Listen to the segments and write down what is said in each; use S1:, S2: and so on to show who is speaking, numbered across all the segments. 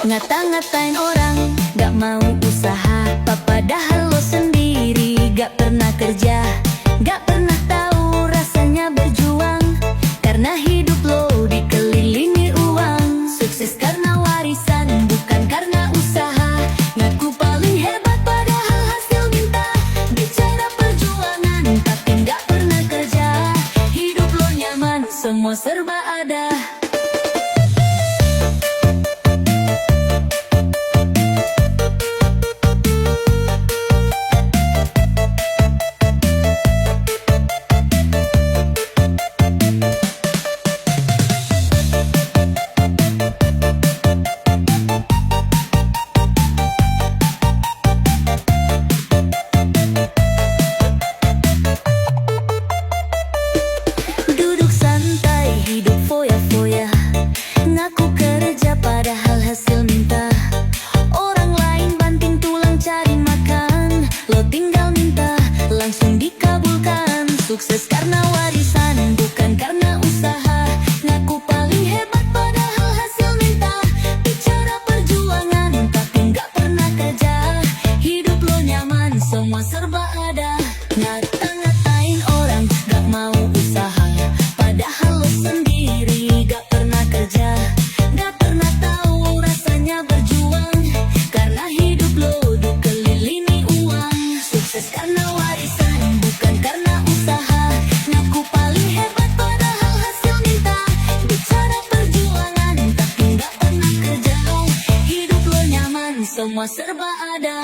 S1: Ngata-ngatain orang, gak mau usaha, padahal lo sendiri gak pernah kerja. Gak pernah tahu rasanya berjuang, karena hidup lo dikelilingi uang. Sukses karena warisan, bukan karena usaha. Ngaku paling hebat padahal hasil minta. Bicara perjuangan, tapi gak pernah kerja. Hidup lo nyaman, semua serba ada. Duduk santai, hidup foya-foya. Ngaku kerja padahal hasil minta. Orang lain banting tulang cari makan, lo tinggal minta, langsung dikabulkan. Sukses karena warisan, bukan karena usaha. Ngaku paling hebat padahal hasil minta. Bicara perjuangan, tapi gak pernah kerja. Hidup lo nyaman, semua serba ada. Ngata-ngatain orang, gak mau usaha, padahal lo sendiri gak pernah kerja. Gak pernah tahu rasanya berjuang, karena hidup lo dikelilingi uang. Sukses karena warisan, bukan karena usaha. Ngaku paling hebat padahal hasil minta. Bicara perjuangan, tapi gak pernah kerja. Hidup lo nyaman, semua serba ada.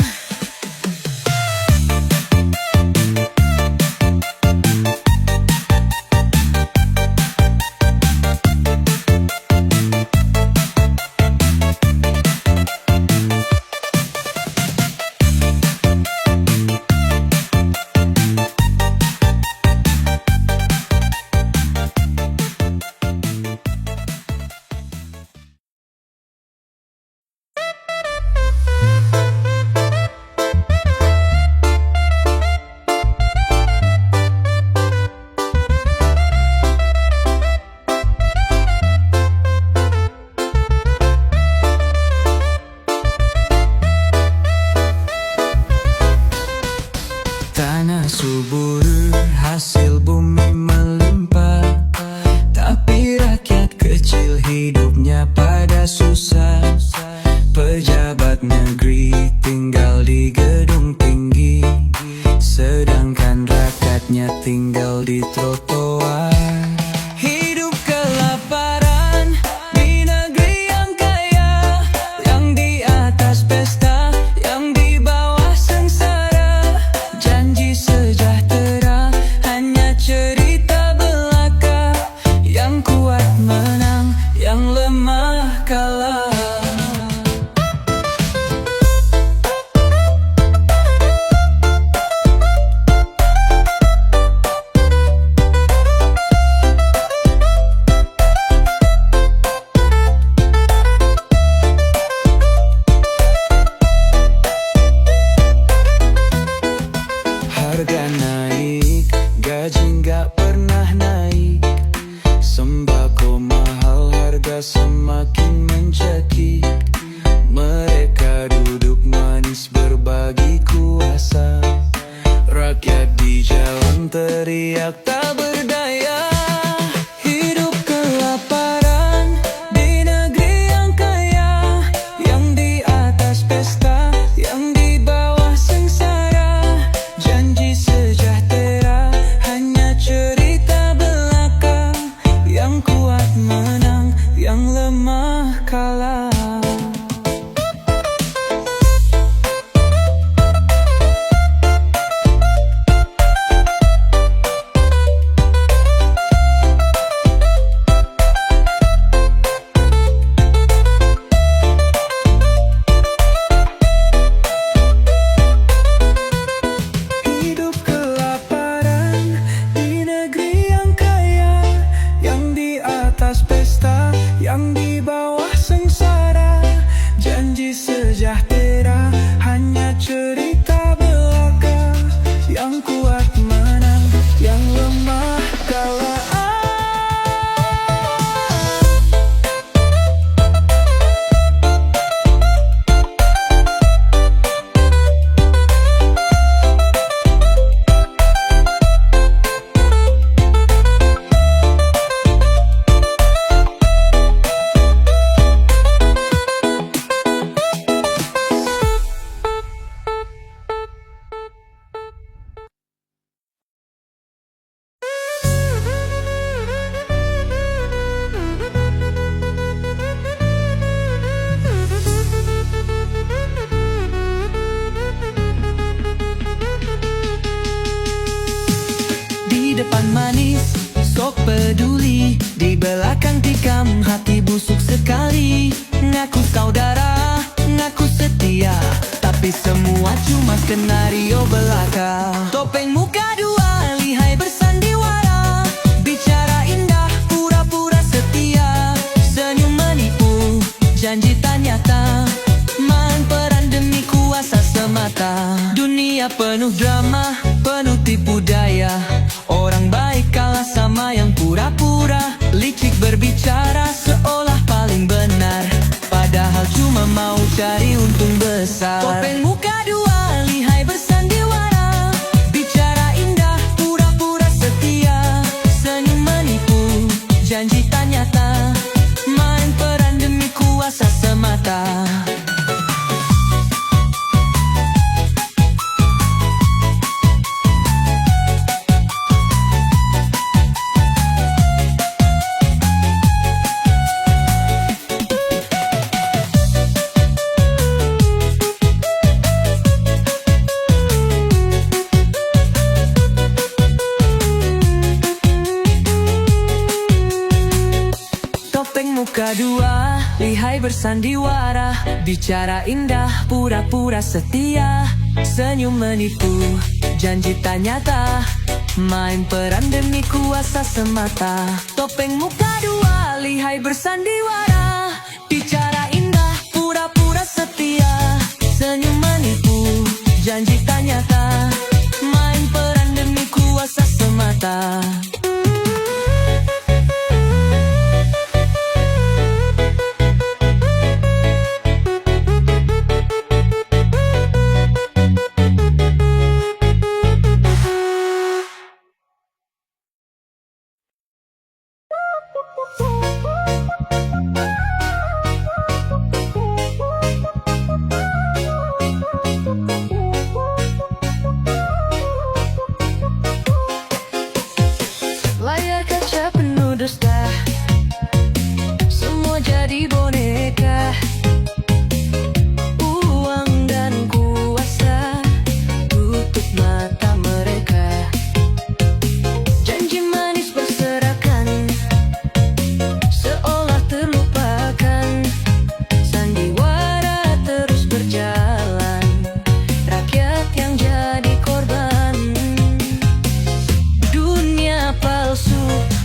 S2: Tanah subur, hasil bumi melimpah, tapi rakyat kecil hidupnya pada susah. Pejabat negeri tinggal di gedung tinggi, sedangkan rakyatnya tinggal di trotoar. Hidup kelaparan di negeri yang kaya, yang di atas pesta, yang di bawah sengsara. Janji sejahtera hanya cerita belaka, yang kuat menang, yang lemah kalah. Harga naik, gaji nggak pernah naik. Sembako mahal, harga semakin menjadi. Mereka duduk manis berbagi kuasa. Rakyat di jalan teriak tak berdaya. Hidup kelaparan di negeri yang kaya, yang di atas pesta, yang di bawah sengsara. Janji sejahtera hanya cerita belaka, yang kuat menang, yang lemah kalah. Di depan manis, sok peduli. Di belakang tikam, hati busuk sekali. Ngaku saudara, ngaku setia, tapi semua cuma skenario belaka. Topeng muka dua, lihai bersandiwara. Bicara indah, pura-pura setia. Senyum menipu, janji tak nyata. Main peran demi kuasa semata. Dunia penuh drama, penuh tipu daya. Orang baik kalah sama yang pura-pura. Licik berbicara seolah paling benar, padahal cuma mau cari untung besar. Topeng muka dua, lihai bersandiwara. Bicara indah, pura-pura setia. Senyum menipu, janji tak nyata. Main peran demi kuasa semata. Muka dua, lihai bersandiwara. Bicara indah, pura-pura setia. Senyum menipu, janji tak nyata. Main peran demi kuasa semata. Topeng muka dua, lihai bersandiwara. Bicara indah, pura-pura setia. Senyum menipu, janji tak nyata. Main peran demi kuasa semata. Layar kaca penuh dusta, semua jadi boneka. Uang dan kuasa tutup mata mereka. Janji manis berserakan, seolah terlupakan. Sandiwara terus berjalan, rakyat yang jadi korban. Dunia palsu,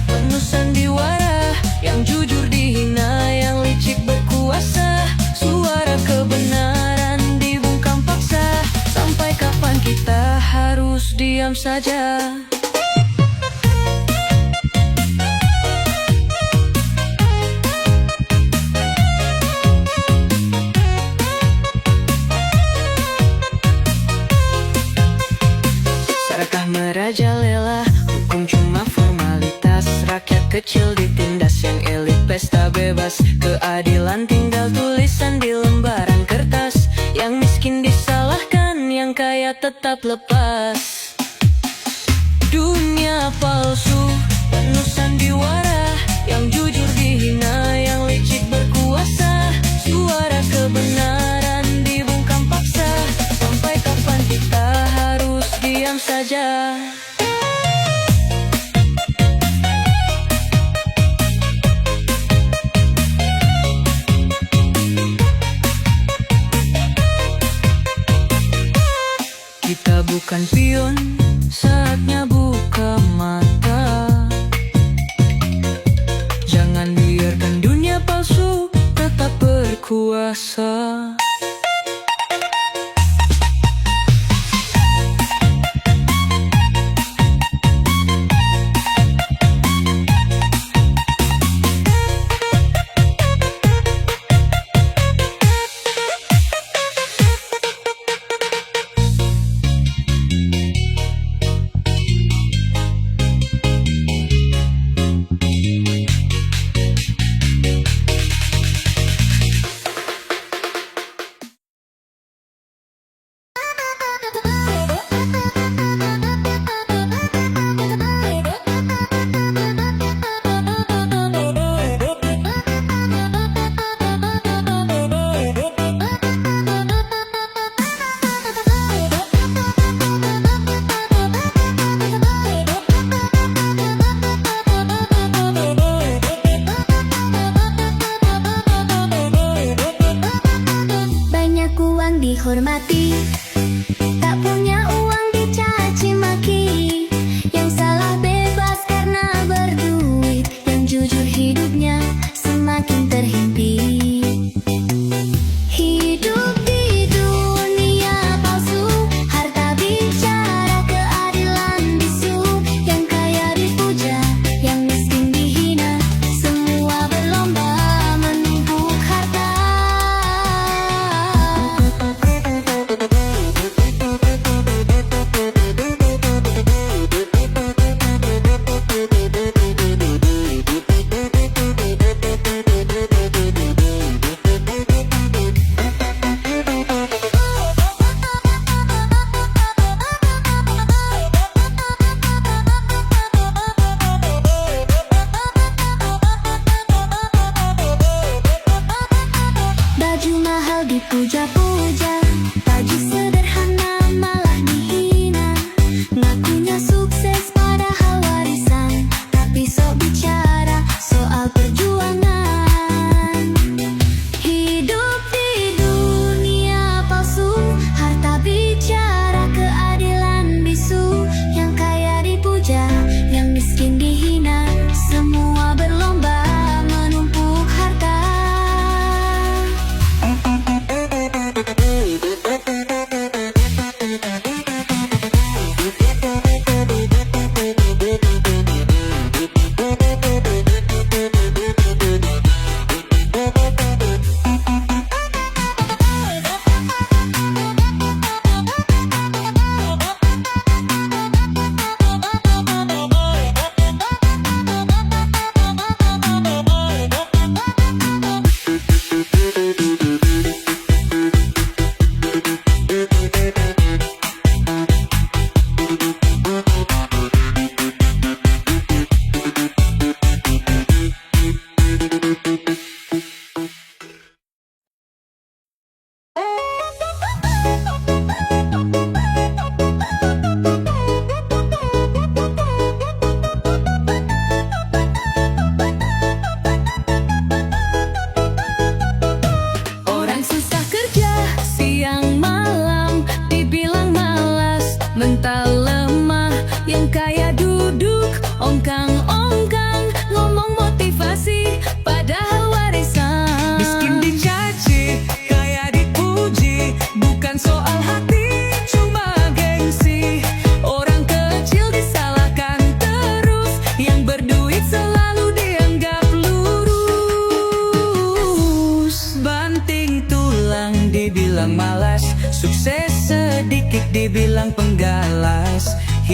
S2: penuh sandiwara. Yang jujur dihina, yang licik berkuasa. Suara kebenaran dibungkam paksa. Sampai kapan kita harus diam saja? Serakah merajalela, hukum cuma formalitas. Rakyat kecil ditindas, yang elit pesta bebas. Keadilan tinggal tulisan di lembaran kertas. Yang miskin disalahkan, yang kaya tetap lepas. Dunia palsu, penuh sandiwara. Yang jujur dihina, yang licik berkuasa. Suara kebenaran dibungkam paksa. Sampai kapan kita harus diam saja? Kita bukan pion, saatnya buka mata. Jangan biarkan dunia palsu tetap berkuasa.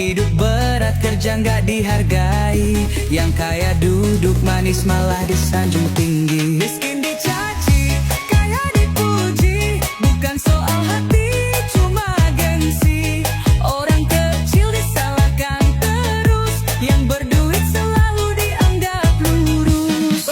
S2: Hidup berat kerja nggak dihargai, yang kaya duduk manis malah disanjung tinggi. Miskin dicaci, kaya dipuji, bukan soal hati cuma gengsi. Orang kecil disalahkan terus, yang berduit selalu dianggap lurus.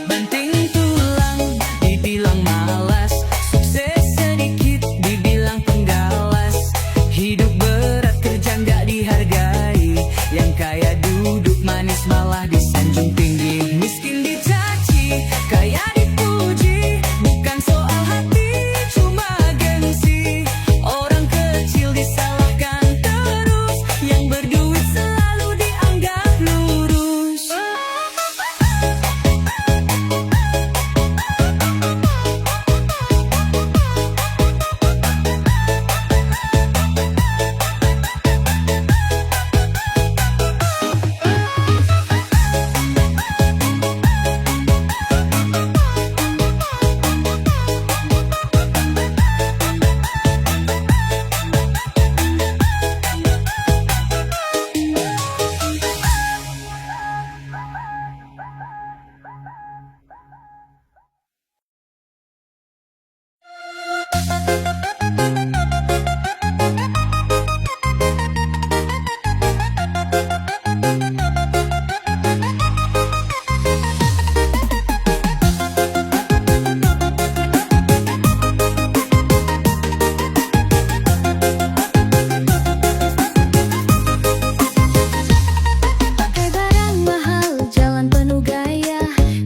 S2: Banting tulang, dibilang malas, sukses sedikit, dibilang penggalas. Hidup berat kerja nggak dihargai, yang kaya duduk manis malah disanjung tinggi. Miskin dicaci, kaya dipuji, bukan soal hati cuma gengsi. Orang kecil disalahkan terus, yang berduit selalu dianggap lurus. Pakai barang mahal, jalan penuh gaya,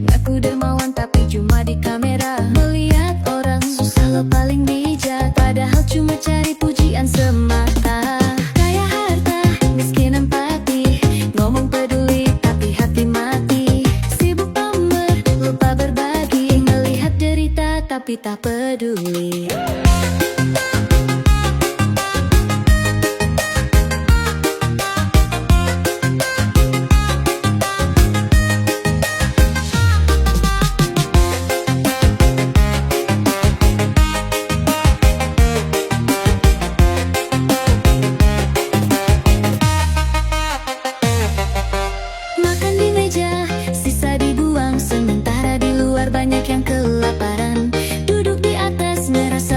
S2: ngaku dermawan tapi cuma di kamera. Melihat orang susah lo paling bijak, padahal cuma cari pujian semata. Kaya harta, miskin empati, ngomong peduli tapi hati mati. Sibuk pamer, lupa berbagi, melihat derita tapi tak peduli. Makan di meja, sisa dibuang, sementara di luar banyak yang kelaparan. Duduk di atas merasa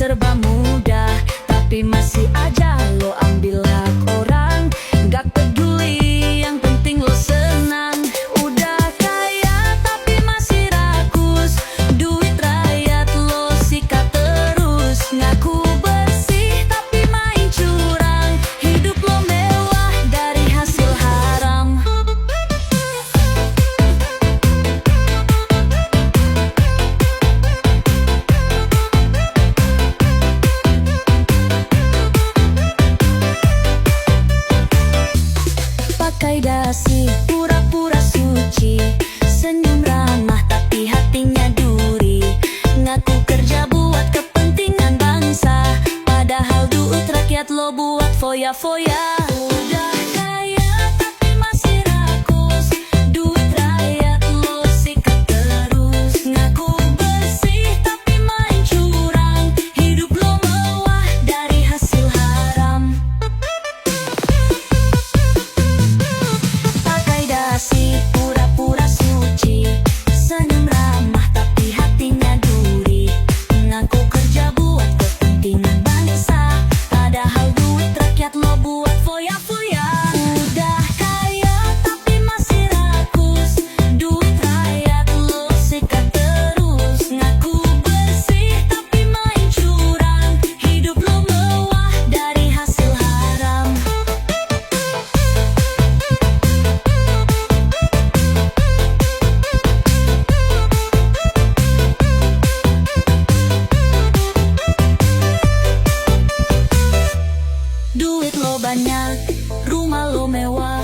S1: serba mudah, tapi masih aja lo ambil hak orang. Gak peduli, yang penting lo senang. Udah kaya tapi masih rakus, duit rakyat lo sikat terus. Ngaku bersih tapi main curang, hidup lo mewah dari hasil haram. Pakai dasi, pura-pura suci, senyum ramah tapi hatinya duri. Ngaku kerja buat kepentingan bangsa, padahal duit rakyat lo buat foya-foya. Udah kaya tapi masih rakus, duit rakyat lo sikat terus. Ngaku bersih tapi main curang, hidup lo mewah dari hasil haram. Pakai dasi, pura-pura suci, senyum ramah tapi hatinya duri. Ngaku kerja buat kepentingan bangsa, padahal duit rakyat lo buat foya-foya. Udah kaya tapi masih rakus, duit rakyat lo sikat terus. Ngaku bersih tapi main curang, hidup lo mewah dari hasil haram. Duit lo banyak, rumah lo mewah,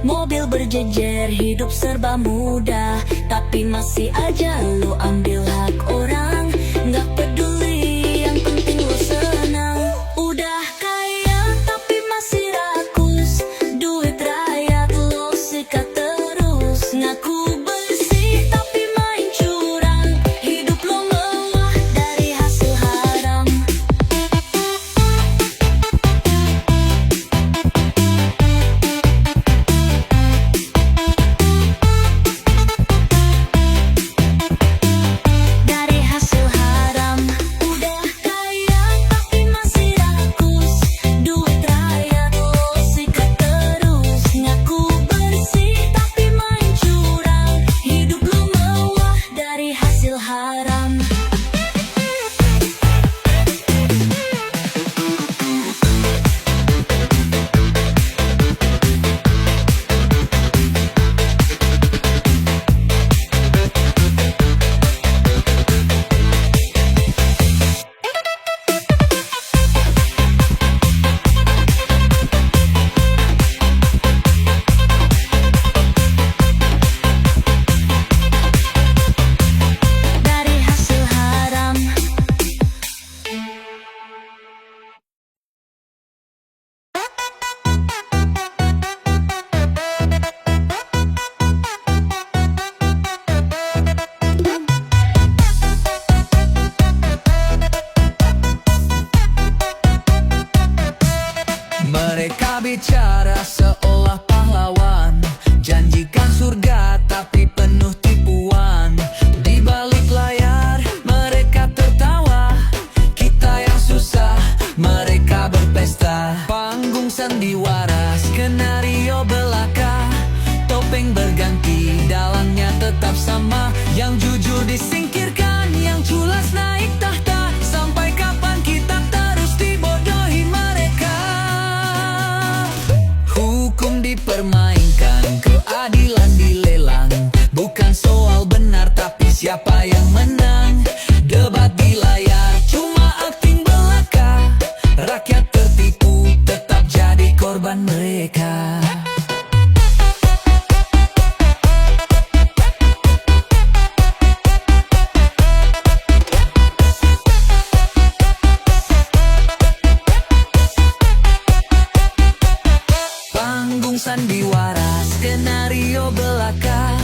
S1: mobil berjejer, hidup serba mudah, tapi masih aja lo ambil hak orang. Gak peduli, yang penting lo senang. Udah kaya tapi masih rakus, duit rakyat lo sikat terus. Ngaku bersih tapi main curang, hidup lo mewah dari hasil haram. Dari hasil haram. Udah kaya tapi masih rakus, duit rakyat lo sikat terus. Ngaku bersih tapi main curang, hidup lo mewah dari hasil haram. Dari hasil haram.
S2: Mereka bicara seolah pahlawan, janjikan surga tapi penuh tipuan. Di balik layar mereka tertawa, kita yang susah mereka berpesta. Panggung sandiwara, skenario belaka, topeng berganti, dalangnya tetap sama. Yang jujur disingkirkan, yang culas naik tahta. Sampai kapan kita terus dibodohi mereka? Hukum dipermainkan, keadilan dilelang. Bukan soal benar tapi siapa yang menang. Debat di layar cuma akting belaka, rakyat tertipu tetap jadi korban mereka. Panggung sandiwara, skenario belaka,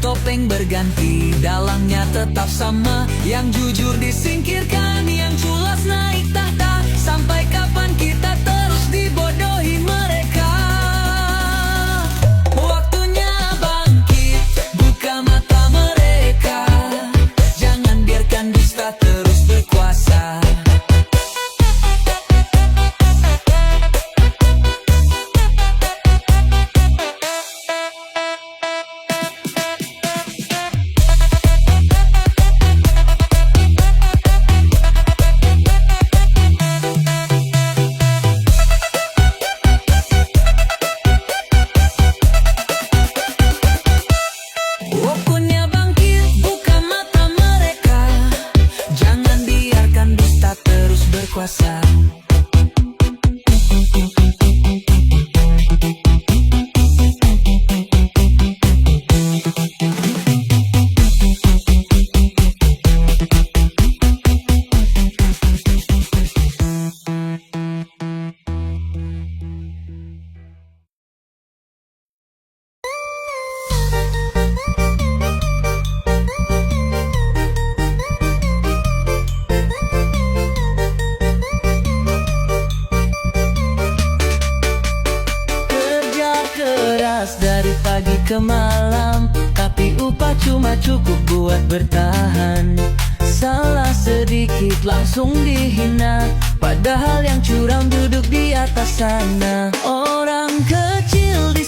S2: topeng berganti, dalangnya tetap sama. Yang jujur disingkirkan, yang culas naik tahta. Sampai kapan kita terus dibodohi mereka? Waktunya bangkit, buka mata mereka. Jangan biarkan dusta terus berkuasa. keras dari pagi ke malam, tapi upah cuma cukup buat bertahan. Salah sedikit langsung dihina, padahal yang curam duduk di atas sana. Orang kecil di